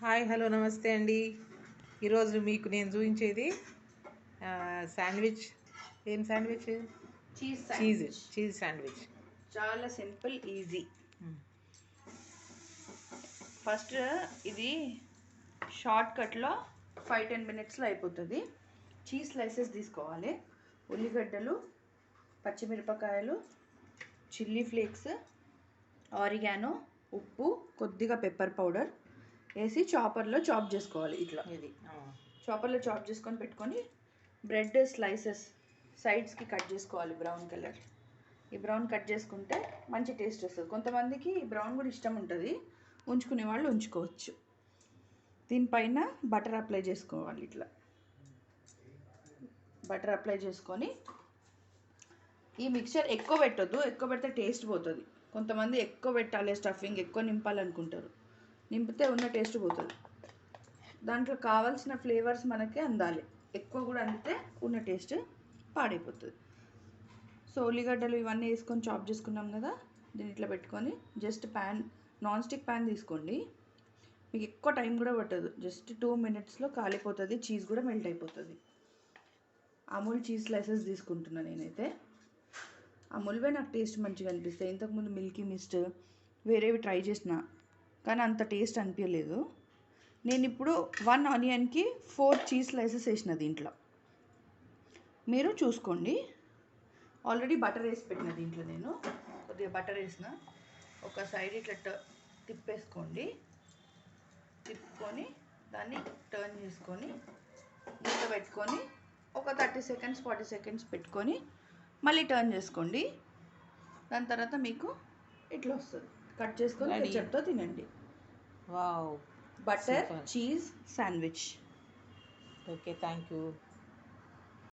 Hi hello నమస్తే అండి. ఈరోజు మీకు నేను చూపించేది శాండ్విచ్. ఏం శాండ్విచ్? Cheese sandwich. చాలా సింపుల్, ఈజీ. ఫస్ట్ ఇది షార్ట్ కట్లో 5-10 మినిట్స్లో అయిపోతుంది. చీజ్ స్లైసెస్ తీసుకోవాలి. ఉల్లిగడ్డలు, పచ్చిమిరపకాయలు, చిల్లీ ఫ్లేక్స్, ఆరిగానో, ఉప్పు, కొద్దిగా పెప్పర్ పౌడర్ వేసి చాపర్లో చాప్ చేసుకోవాలి. ఇట్లా ఇది చాపర్లో చాప్ చేసుకొని పెట్టుకొని బ్రెడ్ స్లైసెస్ సైడ్స్కి కట్ చేసుకోవాలి. బ్రౌన్ కలర్ ఈ బ్రౌన్ కట్ చేసుకుంటే మంచి టేస్ట్ వస్తుంది. కొంతమందికి ఈ బ్రౌన్ కూడా ఇష్టం ఉంటుంది, ఉంచుకునే వాళ్ళు ఉంచుకోవచ్చు. దీనిపైన బటర్ అప్లై చేసుకోవాలి. ఇట్లా బటర్ అప్లై చేసుకొని ఈ మిక్చర్ ఎక్కువ పెట్టొద్దు, ఎక్కువ పెడితే టేస్ట్ పోతుంది. కొంతమంది ఎక్కువ పెట్టాలి, స్టఫింగ్ ఎక్కువ నింపాలనుకుంటారు. నింపితే ఉన్న టేస్ట్ పోతుంది. దాంట్లో కావాల్సిన ఫ్లేవర్స్ మనకి అందాలి. ఎక్కువ కూడా అందితే ఉన్న టేస్ట్ పాడైపోతుంది. సో ఉల్లిగడ్డలు ఇవన్నీ వేసుకొని చాప్ చేసుకున్నాం కదా, దీన్ని ఇట్లా పెట్టుకొని జస్ట్ నాన్ స్టిక్ ప్యాన్ తీసుకోండి. మీకు ఎక్కువ టైం కూడా పట్టదు, జస్ట్ 2 మినిట్స్లో కాలిపోతుంది. చీజ్ కూడా మెల్ట్ అయిపోతుంది. అమూల్ చీజ్ స్లైసెస్ తీసుకుంటున్నాను నేనైతే. అమూల్వే నాకు టేస్ట్ మంచిగా అనిపిస్తాయి. ఇంతకుముందు మిల్కీ మిస్ట్ వేరేవి ట్రై చేసిన, కానీ అంత టేస్ట్ అనిపించలేదు. నేను ఇప్పుడు 1 ఆనియన్కి 4 చీజ్ స్లైసెస్ వేసిన దీంట్లో. మీరు చూసుకోండి. ఆల్రెడీ బటర్ వేసి పెట్టిన దీంట్లో నేను కొద్దిగా బటర్ వేసిన. ఒక సైడ్ ఇట్లా తిప్పేసుకోండి. తిప్పుకొని దాన్ని టర్న్ చేసుకొని మూత పెట్టుకొని ఒక 30 సెకండ్స్ 40 సెకండ్స్ పెట్టుకొని మళ్ళీ టర్న్ చేసుకోండి. దాని తర్వాత మీకు ఇట్లా వస్తుంది. కట్ చేసుకొని కెచప్తో తినండి. Wow, butter cheese sandwich. Okay, thank you.